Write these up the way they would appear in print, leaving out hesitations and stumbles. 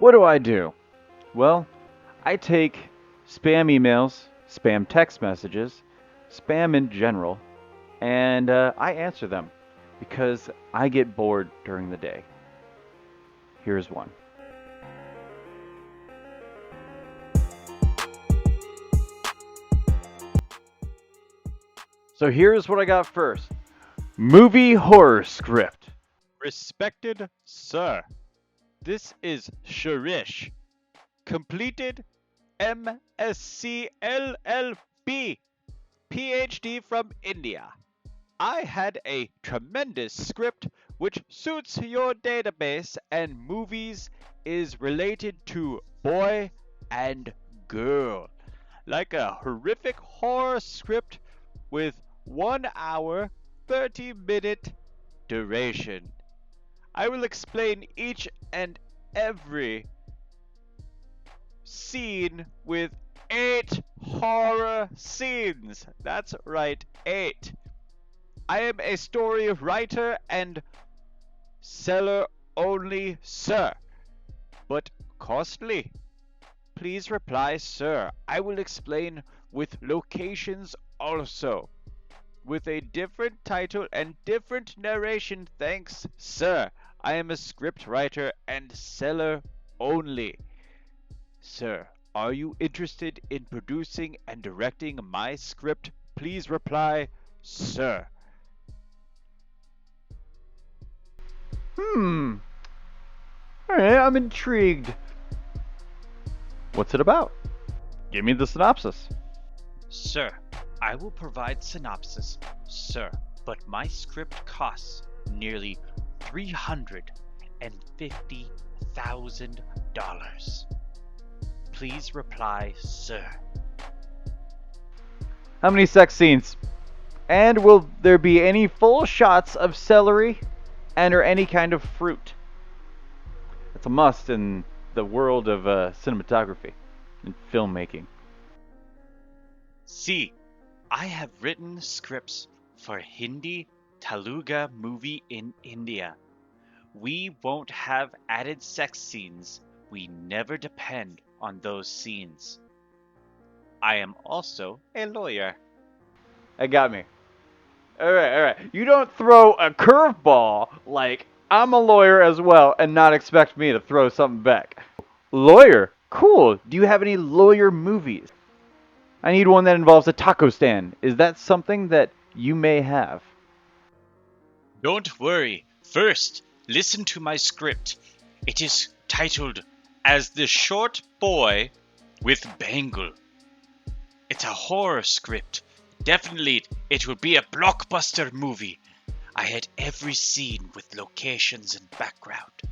What do I do? Well, I take spam emails, spam text messages, spam in general, and I answer them because I get bored during the day. Here's one. So here's what I got first. Movie horror script. Respected Sir, this is Sharish, completed MSc LLB, PhD from India. I had a tremendous script which suits your database and movies is related to boy and girl, like a horrific horror script with 1 hour 30-minute duration. I will explain each and every scene with 8 horror scenes. That's right, 8. I am a story writer and seller only, sir, but costly. Please reply, sir. I will explain with locations also, with a different title and different narration. Thanks, sir. I am a script writer and seller only. Sir, are you interested in producing and directing my script? Please reply, sir. Alright, I'm intrigued. What's it about? Give me the synopsis. Sir, I will provide synopsis, sir, but my script costs nearly $350,000. Please reply, sir. How many sex scenes? And will there be any full shots of celery and or any kind of fruit? It's a must in the world of cinematography and filmmaking. See, I have written scripts for Hindi Telugu movie in India. We won't have added sex scenes. We never depend on those scenes. I am also a lawyer. That got me. Alright. You don't throw a curveball like I'm a lawyer as well and not expect me to throw something back. Lawyer? Cool. Do you have any lawyer movies? I need one that involves a taco stand. Is that something that you may have? Don't worry. First, listen to my script. It is titled as The Short Boy with Bangle. It's a horror script. Definitely, it will be a blockbuster movie. I had every scene with locations and background.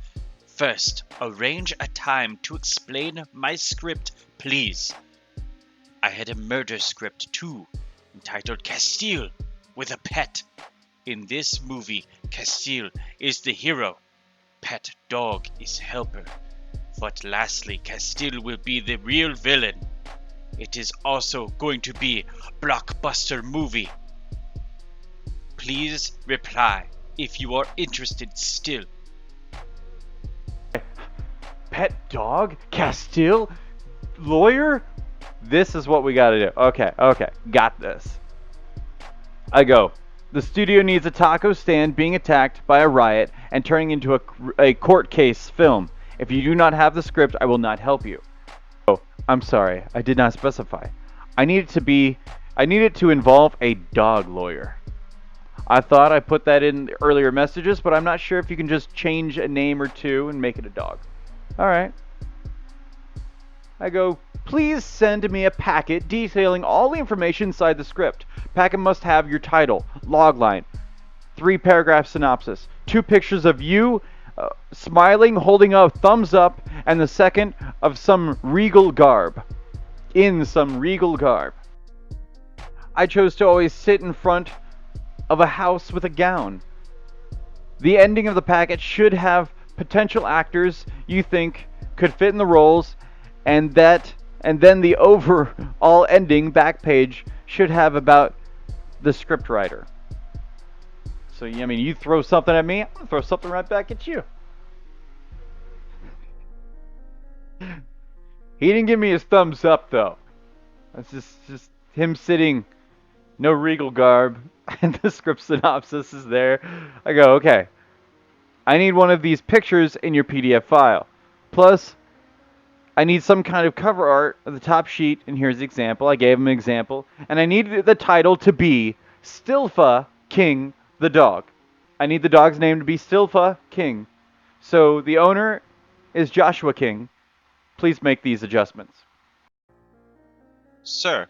First, arrange a time to explain my script, please. I had a murder script too, entitled Castile with a pet. In this movie, Castile is the hero. Pet dog is helper. But lastly, Castile will be the real villain. It is also going to be blockbuster movie. Please reply if you are interested still. Pet dog? Castile? Lawyer? This is what we gotta do. Okay. Got this. I go. The studio needs a taco stand being attacked by a riot and turning into a court case film. If you do not have the script, I will not help you. Oh, I'm sorry. I did not specify. I need it to involve a dog lawyer. I thought I put that in the earlier messages, but I'm not sure if you can just change a name or two and make it a dog. Alright. I go, please send me a packet detailing all the information inside the script. Packet must have your title, logline, 3-paragraph synopsis, 2 pictures of you smiling, holding a thumbs up, and the second of some regal garb. In some regal garb. I chose to always sit in front of a house with a gown. The ending of the packet should have potential actors you think could fit in the roles, and then the overall ending back page should have about the scriptwriter. So I mean, you throw something at me, I'm gonna throw something right back at you. He didn't give me his thumbs up though. That's just him sitting, no regal garb, and the script synopsis is there. I go, okay. I need one of these pictures in your PDF file. Plus, I need some kind of cover art of the top sheet, and here's the example. I gave him an example, and I need the title to be Stilfa King the dog. I need the dog's name to be Stilfa King. So the owner is Joshua King. Please make these adjustments. Sir,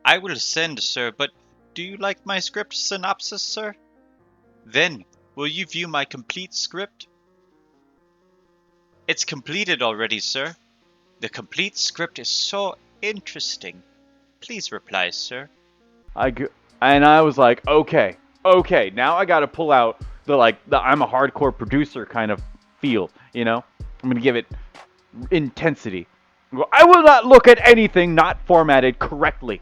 I will send, sir, but do you like my script synopsis, sir? Then, will you view my complete script? It's completed already, sir. The complete script is so interesting. Please reply, sir. And I was like, okay, now I got to pull out the I'm a hardcore producer kind of feel, you know? I'm going to give it intensity. I will not look at anything not formatted correctly.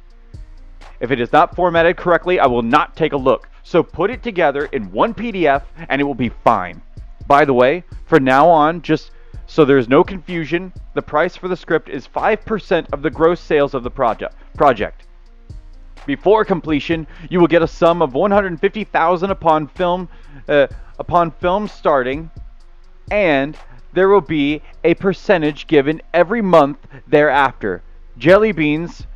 If it is not formatted correctly, I will not take a look. So put it together in one PDF and it will be fine. By the way, from now on, just so there's no confusion, the price for the script is 5% of the gross sales of the project. Before completion, you will get a sum of $150,000 upon film starting, and there will be a percentage given every month thereafter. Jelly beans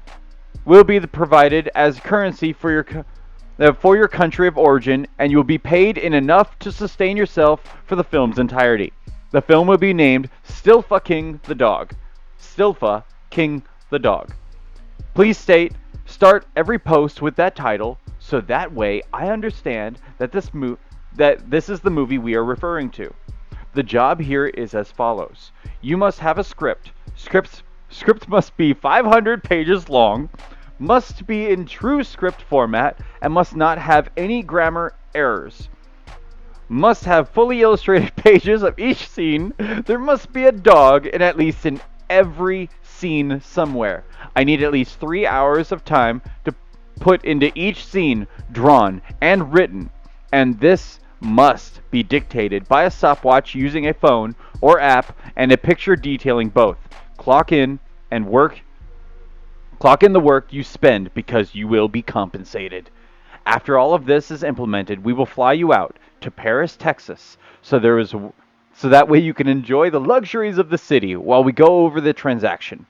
will be provided as currency for your country of origin, and you will be paid in enough to sustain yourself for the film's entirety. The film will be named Stilfa King the Dog. Stilfa King the Dog. Please start every post with that title, so that way I understand that this is the movie we are referring to. The job here is as follows. You must have a script. Script must be 500 pages long, must be in true script format, and must not have any grammar errors. Must have fully illustrated pages of each scene. There must be a dog in every scene somewhere. I need at least 3 hours of time to put into each scene, drawn and written, and this must be dictated by a stopwatch using a phone or app and a picture detailing both. Clock in the work you spend because you will be compensated. After all of this is implemented, we will fly you out to Paris, Texas, so that way you can enjoy the luxuries of the city while we go over the transaction.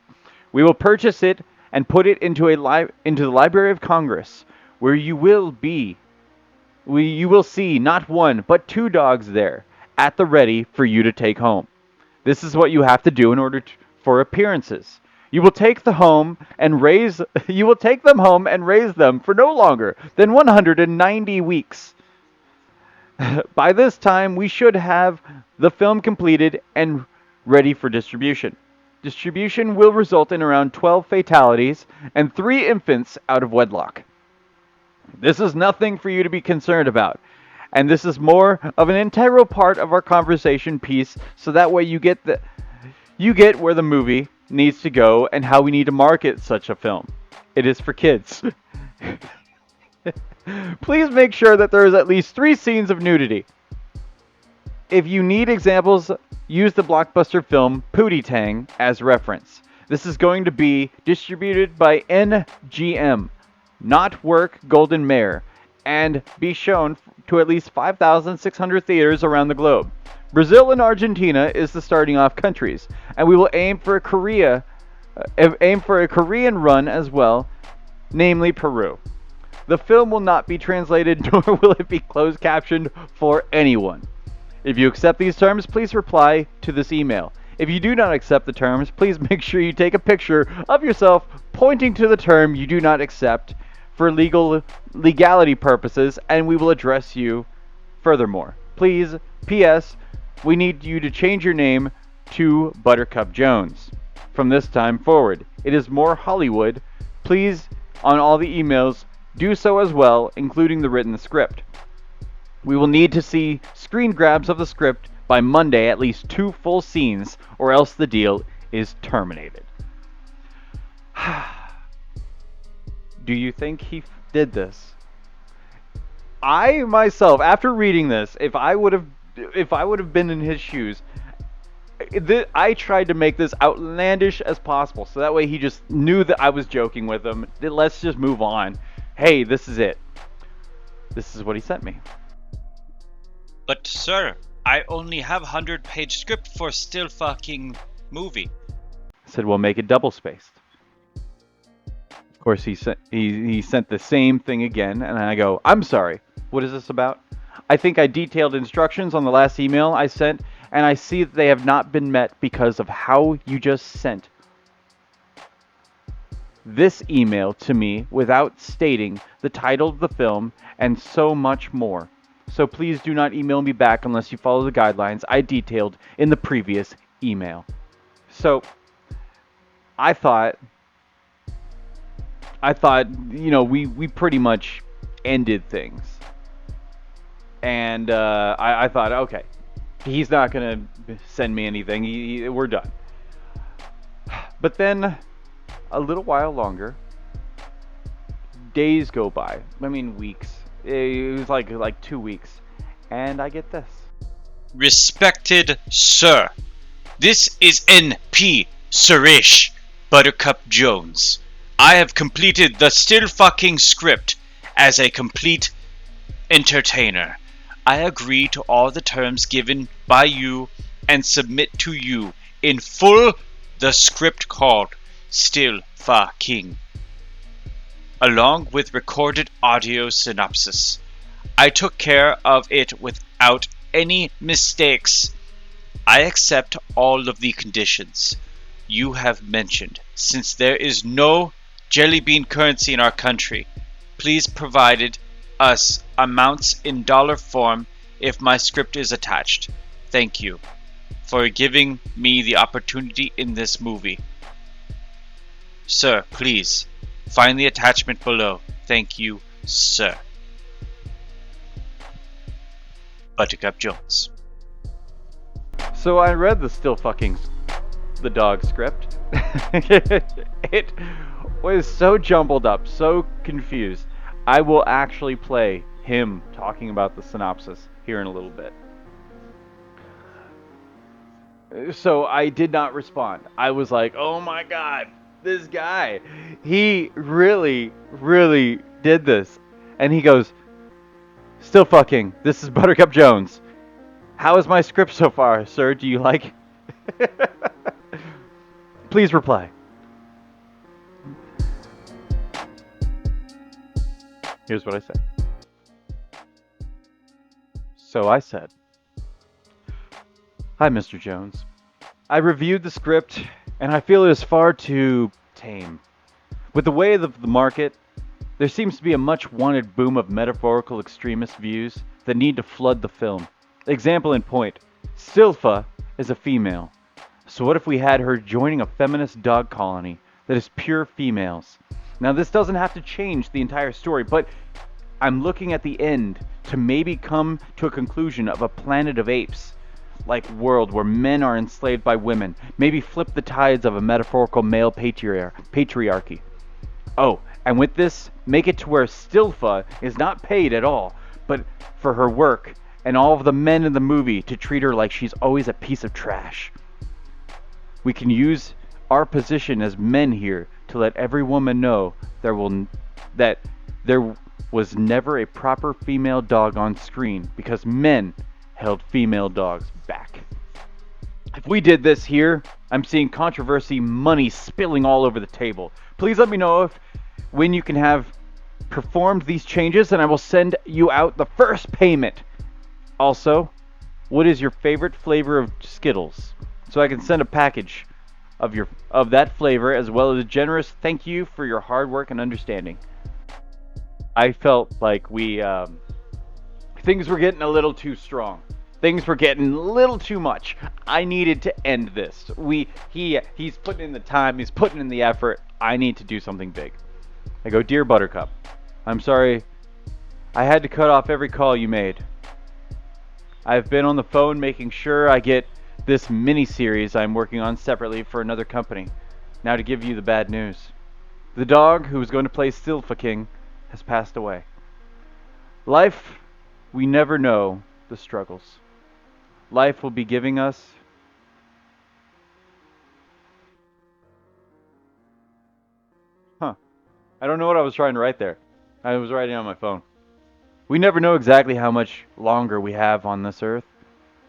We will purchase it and put it into the Library of Congress, where you will see not one but two dogs there at the ready for you to take home. This is what you have to do in order for appearances. You will take them home and raise them for no longer than 190 weeks. By this time, we should have the film completed and ready for distribution. Distribution will result in around 12 fatalities and 3 infants out of wedlock. This is nothing for you to be concerned about. And this is more of an integral part of our conversation piece, so that way you get where the movie needs to go and how we need to market such a film. It is for kids. Please make sure that there is at least 3 scenes of nudity. If you need examples, use the blockbuster film Pootie Tang as reference. This is going to be distributed by NGM, Not Work Golden Mare, and be shown to at least 5,600 theaters around the globe. Brazil and Argentina is the starting off countries, and we will aim for a Korean run as well, namely Peru. The film will not be translated, nor will it be closed captioned for anyone. If you accept these terms, please reply to this email. If you do not accept the terms, please make sure you take a picture of yourself pointing to the term you do not accept for legality purposes, and we will address you furthermore. Please, P.S., we need you to change your name to Buttercup Jones. From this time forward, it is more Hollywood. Please, on all the emails, do so as well, including the written script. We will need to see screen grabs of the script by Monday, at least 2 full scenes, or else the deal is terminated. Do you think he did this? I myself, after reading this, if I would have been in his shoes, I tried to make this outlandish as possible, so that way he just knew that I was joking with him. Let's just move on. Hey, this is it. This is what he sent me. But sir, I only have 100-page script for still fucking movie. I said, well, make it double spaced. Of course, he sent the same thing again, and I go, I'm sorry. What is this about? I think I detailed instructions on the last email I sent, and I see that they have not been met because of how you just sent this email to me without stating the title of the film and so much more. So please do not email me back unless you follow the guidelines I detailed in the previous email. So I thought, we pretty much ended things. And I thought, okay, he's not going to send me anything. We're done. But then a little while longer, days go by. I mean, weeks. It was like 2 weeks. And I get this. Respected sir, this is N.P. Suresh Buttercup Jones. I have completed the still fucking script as a complete entertainer. I agree to all the terms given by you and submit to you in full the script called Still Fucking, along with recorded audio synopsis. I took care of it without any mistakes. I accept all of the conditions you have mentioned. Since there is no jelly bean currency in our country, please provide us amounts in dollar form if my script is attached. Thank you for giving me the opportunity in this movie. Sir, please find the attachment below. Thank you, sir. Buttercup Jones. So I read the dog script. It was so jumbled up, so confused. I will actually play him talking about the synopsis here in a little bit. So I did not respond. I was like, oh my god, this guy, he really, really did this. And he goes, still fucking, this is Buttercup Jones. How is my script so far, sir? Do you like it? Please reply. Here's what I said. So I said, hi, Mr. Jones. I reviewed the script, and I feel it is far too tame. With the way of the market, there seems to be a much wanted boom of metaphorical extremist views that need to flood the film. Example in point, Stilfa is a female. So what if we had her joining a feminist dog colony that is pure females? Now this doesn't have to change the entire story, but I'm looking at the end to maybe come to a conclusion of a Planet of Apes like world where men are enslaved by women. Maybe flip the tides of a metaphorical male patriarchy. Oh, and with this, make it to where Stilfa is not paid at all, but for her work, and all of the men in the movie to treat her like she's always a piece of trash. We can use our position as men here to let every woman know that there was never a proper female dog on screen because men held female dogs back. If we did this here, I'm seeing controversy, money spilling all over the table. Please let me know when you can have performed these changes, and I will send you out the first payment. Also, what is your favorite flavor of Skittles? So I can send a package of that flavor as well as a generous thank you for your hard work and understanding. I felt like things were getting a little too strong. Things were getting a little too much. I needed to end this. He's putting in the time, he's putting in the effort. I need to do something big. I go, Dear Buttercup, I'm sorry I had to cut off every call you made. I've been on the phone making sure I get this mini-series I'm working on separately for another company. Now to give you the bad news. The dog who was going to play Stilfa King has passed away. Life, we never know the struggles. Life will be giving us I don't know what I was trying to write there. I was writing on my phone. We never know exactly how much longer we have on this earth.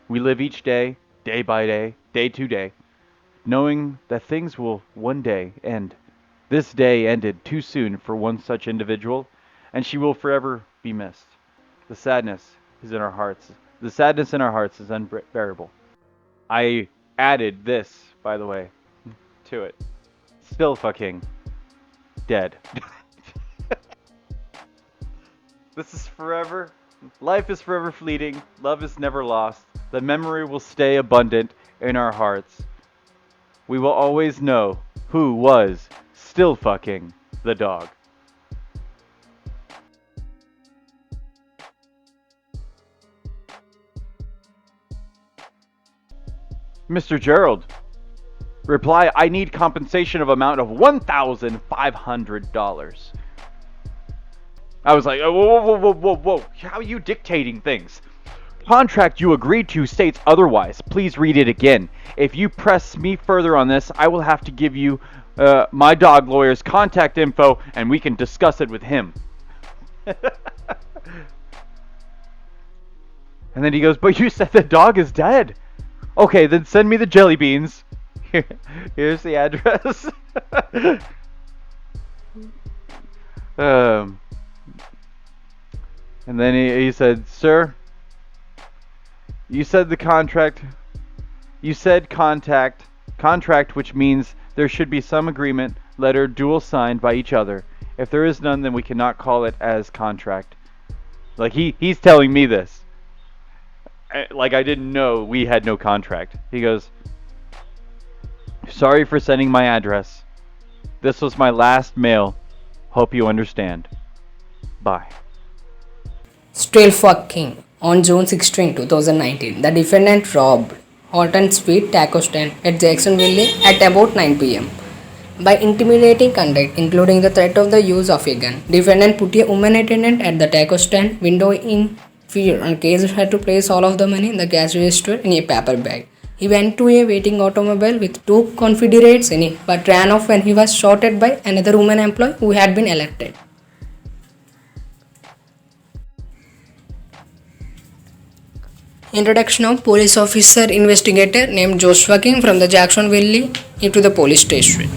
We live each day by day to day, knowing that things will one day end. This day ended too soon for one such individual, and she will forever be missed. The sadness is in our hearts. The sadness in our hearts is unbearable. I added this, by the way, to it. Still fucking dead. This is forever. Life is forever fleeting. Love is never lost. The memory will stay abundant in our hearts. We will always know who was still fucking the dog. Mr. Gerald, reply, I need compensation of amount of $1,500. I was like, oh, whoa, whoa, whoa, whoa, whoa. How are you dictating things? Contract you agreed to states otherwise. Please read it again. If you press me further on this, I will have to give you my dog lawyer's contact info and we can discuss it with him. And then he goes, but you said the dog is dead. Okay, then send me the jelly beans. Here's the address. And then he said, sir, you said contract, which means there should be some agreement, letter dual signed by each other. If there is none, then we cannot call it as contract. Like he's telling me this. Like I didn't know we had no contract. He goes, sorry for sending my address. This was my last mail. Hope you understand. Bye. Still fucking. On June 16, 2019, the defendant robbed Hot and Sweet Taco Stand at Jacksonville at about 9 pm. By intimidating conduct, including the threat of the use of a gun, defendant put a woman attendant at the taco stand window in fear and caused her to place all of the money in the cash register in a paper bag. He went to a waiting automobile with 2 Confederates in it, but ran off when he was shot at by another woman employee who had been elected. Introduction of police officer investigator named Joshua King from the Jacksonville into the police station.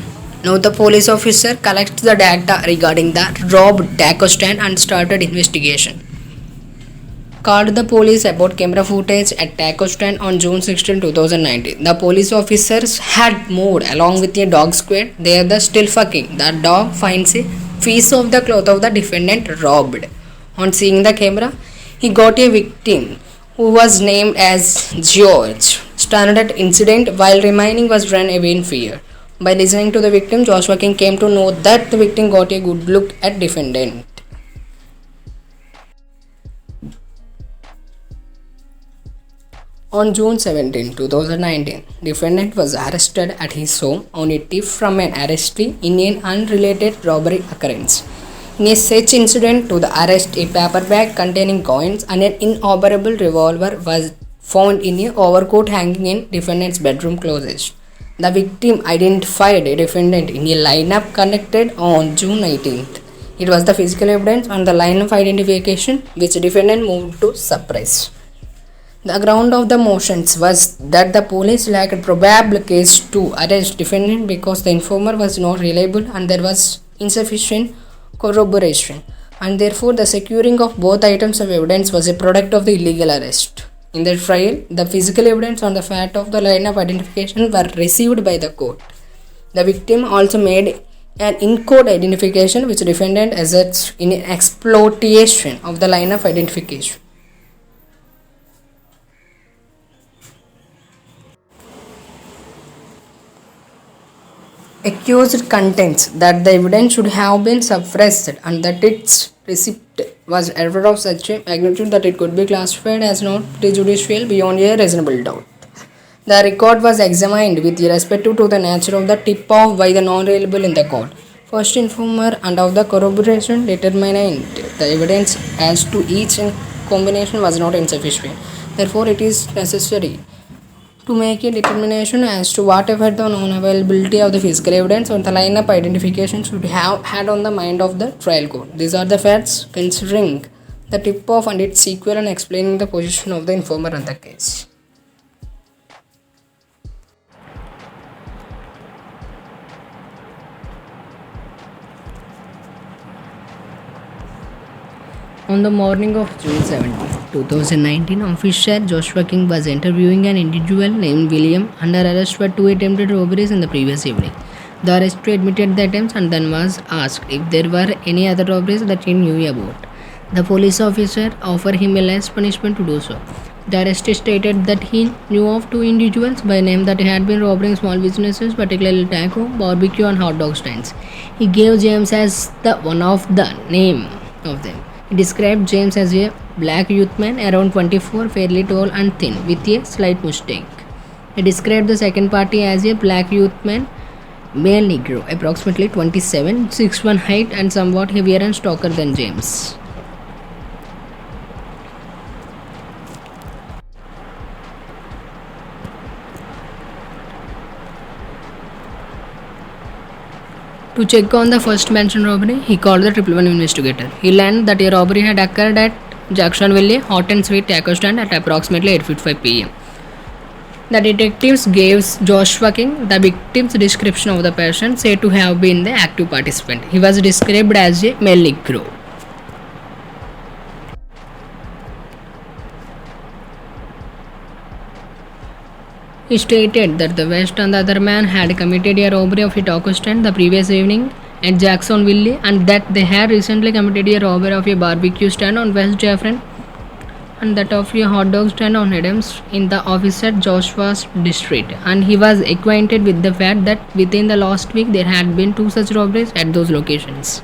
Now the police officer collects the data regarding the robbed taco stand and started investigation. Called the police about camera footage at taco stand on June 16, 2019. The police officers had moved along with a dog squad. There the still fucking. The dog finds a piece of the cloth of the defendant robbed. On seeing the camera, he got a victim who was named as George. Stunned at incident while remaining was run away in fear. By listening to the victim, Joshua King came to know that the victim got a good look at defendant. On June 17, 2019, defendant was arrested at his home on a tip from an arrestee in an unrelated robbery occurrence. In a such incident to the arrest, a paper bag containing coins and an inoperable revolver was found in an overcoat hanging in defendant's bedroom closet. The victim identified a defendant in a lineup conducted on June 19th. It was the physical evidence on the line of identification which defendant moved to suppress. The ground of the motions was that the police lacked probable case to arrest defendant because the informer was not reliable and there was insufficient corroboration, and therefore the securing of both items of evidence was a product of the illegal arrest. In the trial, the physical evidence on the fact of the line of identification were received by the court. The victim also made an in-court identification which defendant asserts in an exploitation of the line of identification. Accused contends that the evidence should have been suppressed and that its receipt was error of such a magnitude that it could be classified as not prejudicial beyond a reasonable doubt. The record was examined with respect to the nature of the tip-off by the non-reliable in the court. First informer and of the corroboration determined the evidence as to each combination was not insufficient. Therefore, it is necessary to make a determination as to whatever the known availability of the physical evidence or the lineup identification should have had on the mind of the trial court. These are the facts considering the tip off and its sequel and explaining the position of the informer on the case. On the morning of June 17, 2019, officer Joshua King was interviewing an individual named William under arrest for 2 attempted robberies in the previous evening. The arrestee admitted the attempts and then was asked if there were any other robberies that he knew about. The police officer offered him a less punishment to do so. The arrestee stated that he knew of 2 individuals by name that had been robbing small businesses, particularly taco, barbecue and hot dog stands. He gave James as the one of the name of them. He described James as a black youth man around 24, fairly tall and thin, with a slight mustache. He described the second party as a black youth man, male Negro, approximately 27, 6'1" height and somewhat heavier and stalker than James. To check on the first mentioned robbery, he called the 111 investigator. He learned that a robbery had occurred at Jacksonville Hot and Sweet Taco Stand at approximately 8:55 p.m. The detectives gave Joshua King the victim's description of the person said to have been the active participant. He was described as a male Negro. He stated that the West and the other man had committed a robbery of a taco stand the previous evening at Jacksonville and that they had recently committed a robbery of a barbecue stand on West Jefferson and that of a hot dog stand on Adams in the officer Joshua's district, and he was acquainted with the fact that within the last week there had been 2 such robberies at those locations.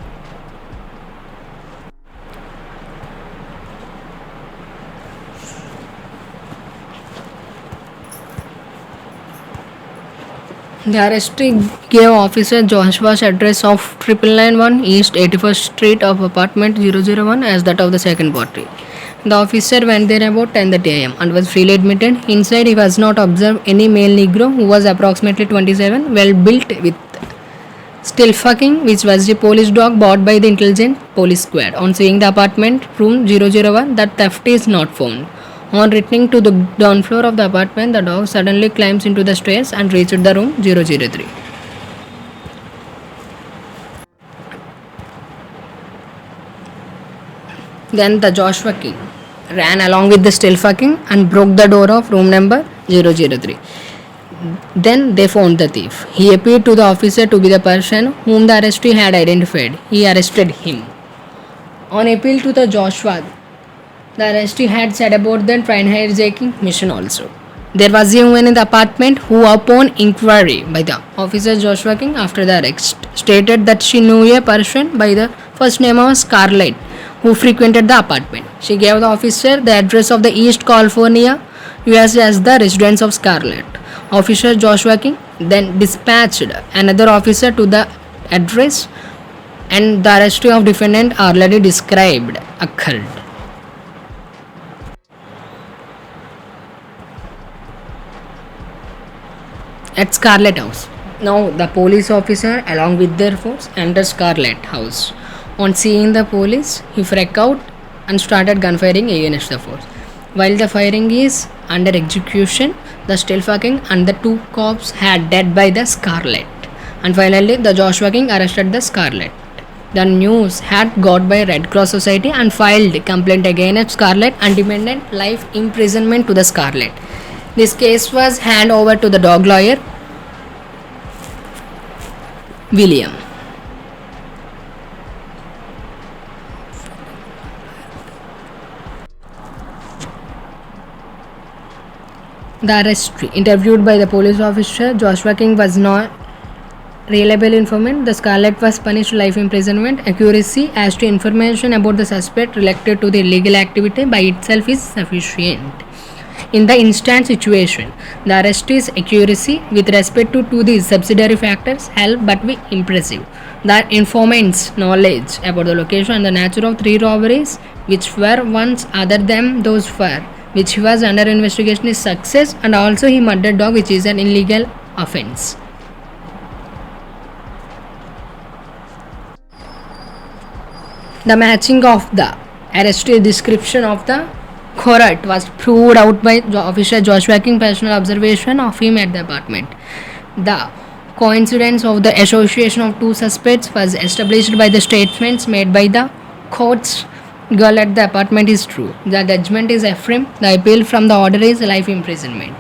The arrestee gave officer Joshua's address of 9991 East 81st Street of apartment 001 as that of the second party. The officer went there about 10:30 am and was freely admitted. Inside he was not observed any male Negro who was approximately 27, well built with still fucking, which was a police dog bought by the intelligent police squad. On seeing the apartment room 001, the theft is not found. On returning to the down floor of the apartment, the dog suddenly climbs into the stairs and reached the room 003. Then the Joshua King ran along with the still fucking and broke the door of room number 003. Then they found the thief. He appeared to the officer to be the person whom the arrestee had identified. He arrested him. On appeal to the Joshua, the arrestee had said about the train hijacking mission also. There was a woman in the apartment who, upon inquiry by the officer Joshua King after the arrest, stated that she knew a person by the first name of Scarlett who frequented the apartment. She gave the officer the address of the East California, US as the residence of Scarlett. Officer Joshua King then dispatched another officer to the address and the arrest of defendant already described occurred. At Scarlett House. Now the police officer along with their force entered Scarlett House. On seeing the police, he freaked out and started gunfiring against the force. While the firing is under execution, the still fucking and the 2 cops had dead by the Scarlett. And finally, the Joshua King arrested the Scarlett. The news had got by Red Cross Society and filed complaint against Scarlett and demanded life imprisonment to the Scarlett. This case was handed over to the dog lawyer William. The arrestee, interviewed by the police officer Joshua King, was not reliable informant. The Scarlett was punished life imprisonment. Accuracy as to information about the suspect related to the illegal activity by itself is sufficient. In the instant situation, the arrestee's accuracy with respect to these subsidiary factors help but be impressive. The informant's knowledge about the location and the nature of 3 robberies, which were once other than those for which was under investigation, is success, and also he murdered dog, which is an illegal offense. The matching of the arrested description of the Khorat was proved out by Officer Joshua King personal observation of him at the apartment. The coincidence of the association of two suspects was established by the statements made by the court's girl at the apartment is true. The judgment is affirmed. The appeal from the order is life imprisonment.